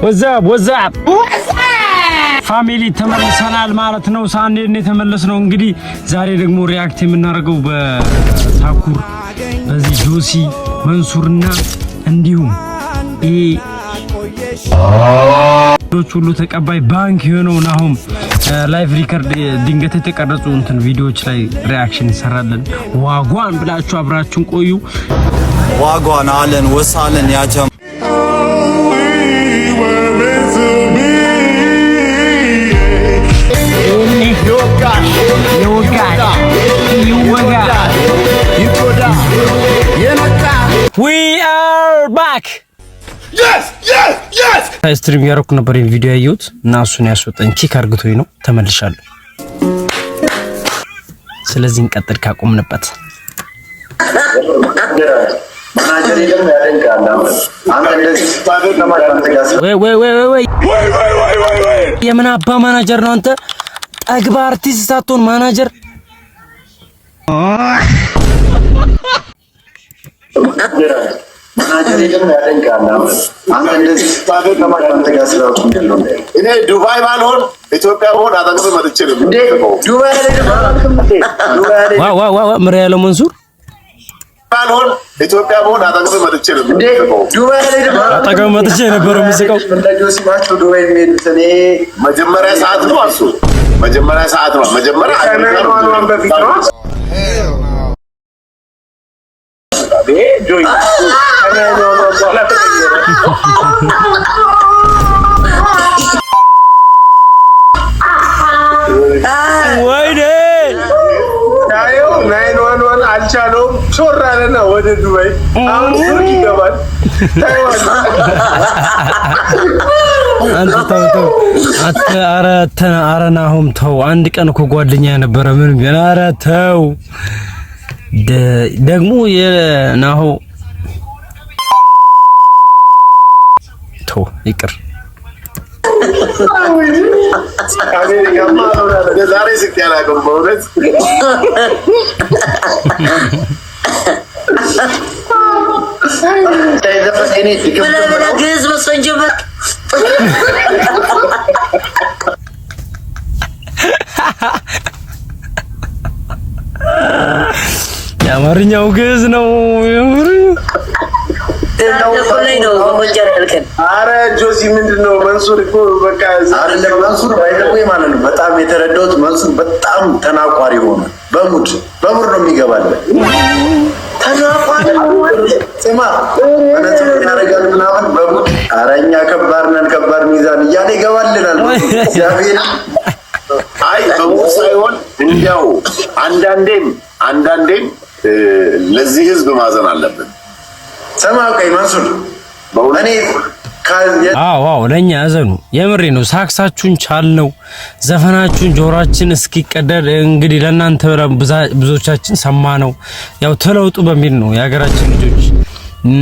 ወዛብ ፋሚሊ ተመልሰናል ማለት ነው። ሳንዴን የተመለስነው እንግዲህ ዛሬ ደግሞ ሪአክት የምናደርገው በታኩር በዚህ ጆሲ መንሱርና እንዲሁም ሁሉ ተቀባይ ባንክ የሆነው ናሆም ላይቭ ሪከርድ ድንገት የተቀረጹ እንትን ቪዲዮዎች ላይ ሪአክሽን እንሰራለን። ዋጓን ብላችሁ አብራችሁን ቆዩ። ዋጓን አለን ወሳለን ያጀም We are back. Yes. ስትሪም ያረኩ ነበር ቪዲዮ ያዩት እና እሱን ያስወጣኝ ኪክ አርግቶኝ ነው ተመልሻለሁ። ስለዚህ እንቀጥል ካቆምንበት። ወይ የምን አባ ማናጀር ነው አንተ? ጠግባ አርቲስት ሳትሆን ማናጀር እኔ ዱባይ ባልሆን ኢትዮጵያ ብሆን አጠገብ መጥቼ ነው። ዋው ምራ ያለው መንሱር ባልሆን ኢትዮጵያ ብሆን አጠገብ መጥቼ ነው። አጠገብ መጥቼ ነበር ሙዚቃው መጀመሪያ ሰዓት ነው አሱ መጀመሪያ ሰዓት ነው መጀመሪያ ጆይ ወይኔ ታየው 911 አልቻለውም። ሾራለና ወደ ዱባይ አሁን ሱቅ ይገባል። አንተ ተው አረናሁም ተው። አንድ ቀን እኮ ጓደኛ ነበረ ምን ቢሆን ኧረ ተው ደግሞ የናሆ ተው ይቅር። ዛሬ ስቅ ያላቀም በእውነት የአማርኛው ግዕዝ ነው። አረ ጆሲ ምንድነው? መንሱር እኮ በቃ አይደለም መንሱር ባይደው ማለት ነው። በጣም የተረዳሁት መንሱር በጣም ተናቋሪ ሆነ። በሙድ ነው የሚገባል። ተናቋሪ ስማ እነሱ ያረጋሉ ምናምን በሙድ አረኛ ከባድ ሚዛን እያለ ይገባልናል። እግዚአብሔር አይ በሙድ ሳይሆን እንዲያው አንዳንዴም ለዚህ ህዝብ ማዘን አለብን። ሰማቀይ መንሱር በእውነት አዎ ለኛ አዘኑ። የምሬ ነው። ሳክሳችሁን ቻልነው፣ ዘፈናችሁን ጆሮአችን እስኪቀደል እንግዲህ ለእናንተ ብዙዎቻችን ሰማነው። ያው ተለውጡ በሚል ነው የሀገራችን ልጆች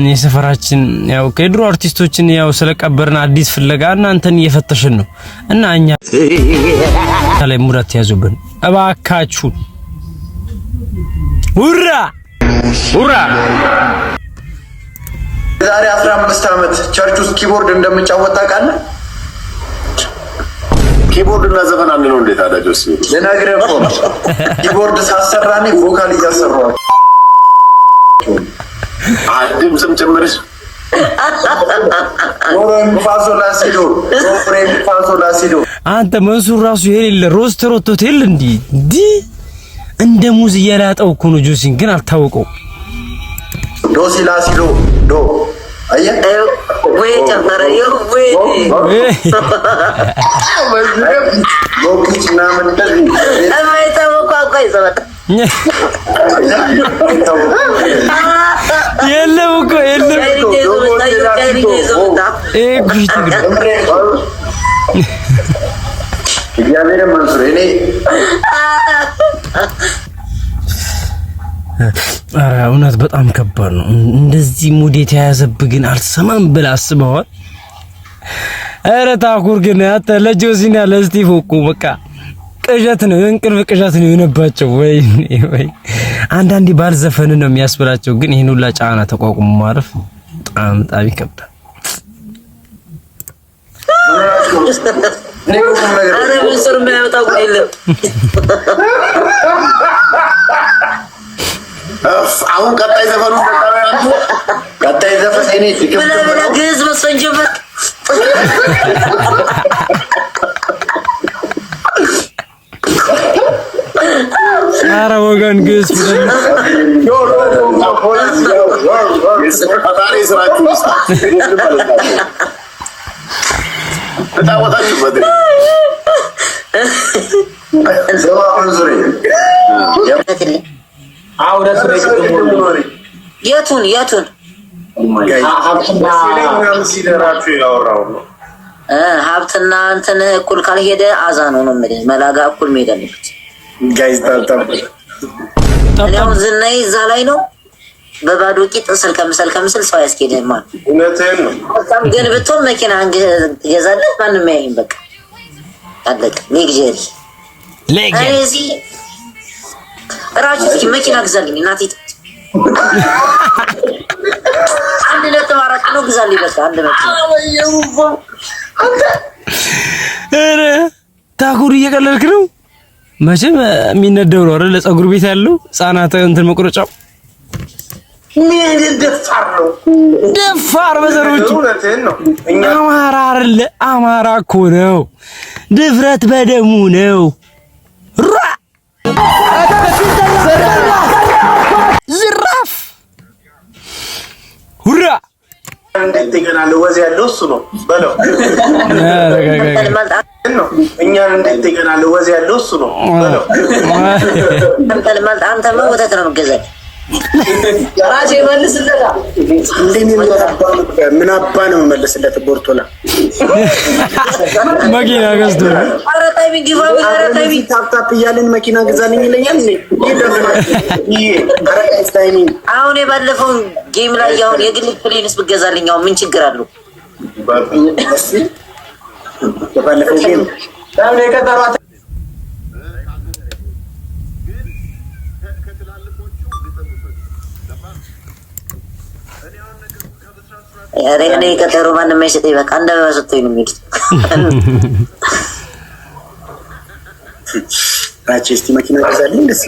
የሰፈራችን ያው ከድሮ አርቲስቶችን ያው ስለቀበርን አዲስ ፍለጋ እናንተን እየፈተሽን ነው እና እኛ ላይ ሙራት ያዙብን እባካችሁ። ውራ ዛሬ 15 አመት ቸርች ውስጥ ኪቦርድ እንደምጫወት ታውቃለህ? ኪቦርድ እና ዘፈን አንድ ነው እንዴ ታዲያ? ጆሲ ለነገር እኮ ኪቦርድ ሳሰራኔ ቮካል እያሰራው ድምፅም ጭምር አንተ መንሱር ራሱ የሌለ ሮስተር ሆቴል እንዲ እንደ ሙዝ እያላጠው እኮ ነው። ጆሲን ግን አልታወቀው። ዶሲ ላሲዶ ዶ አየ ወይ ጨፈረ ወይ ሎኪና ምንድን የለም እኮ እግዚአብሔር መንሱር እኔ ኧረ እውነት በጣም ከባድ ነው። እንደዚህ ሙድ የተያዘብህ ግን አልሰማም ብለህ አስበዋል። ኧረ ታኩር ግን አተ ለጆሲና ለስቲቭ እኮ በቃ ቅዠት ነው፣ እንቅልፍ ቅዠት ነው የሆነባቸው። ወይ አንዳንዴ ባልዘፈን ነው የሚያስብላቸው። ግን ይሄን ሁላ ጫና ተቋቁሞ ማረፍ በጣም ይከብዳል። አረ መንሱር የሚያወጣው የለም። አሁን ቀጣይ ዘፈኑ ቀጣይ ዘፈን እኔ ብላ ግዝ መስፈን ጀመር። ኧረ ወገን ግዝ የቱን ሀብትና እንትን እኩል ካልሄደ አዛ ነው የምልህ። መላጋ እኩል መሄድ አለበት። እኔ አሁን ዝናዬ እዛ ላይ ነው። በባዶ ቂጥ ሰልከም ሰው ያስኬድህማ። እውነትህን ነው። ግን ብትሆን መኪና ትገዛለህ። ማንም ያይም በቃ አለቀ። ሌግጀሪ እዚህ እራሱ እስኪ መኪና ግዛልኝ እናቴ። 1.4 ነው ግዛልኝ በቃ አንድ መኪና። ኧረ ታኩር እየቀለልክ ነው። መቼም የሚነደው ነው አይደል? ለፀጉር ቤት ያለው ህፃናት እንትን መቁረጫው ምን ደፋር ነው። ደፋር በዘሮቹ አማራ አይደለ? አማራ እኮ ነው። ድፍረት በደሙ ነው። ዝራፍ ሁራ እንዴት ይገናል? ወዝ ያለው እሱ ነው በለው። እኛን እንዴት ይገናል? ወዝ ያለው እሱ ነው በለው። አንተ ወተት ነው የምትገዛኝ። ራሴ መልስለታ ምን አባ ነው የምመልስለት? ቦርቶላ መኪና ገዝቶ ኧረ ታይሚንግ ይፋው ኧረ ታይሚንግ ታፕ እያልን መኪና ገዛልኝ ይለኛል። አሁን የባለፈውን ጌም ላይ አሁን የግል ፕሌንስ ብገዛልኝ አሁን ምን ችግር አለው? የባለፈው ጌም ታምን የቀጠሯት ያሬ እኔ ቀጠሮ ማንም አይሰጠኝ። በቃ አንድ አበባ ሰጥቶኝ ነው የሚሄዱት። ራቼ እስቲ መኪና ገዛልኝ ደስ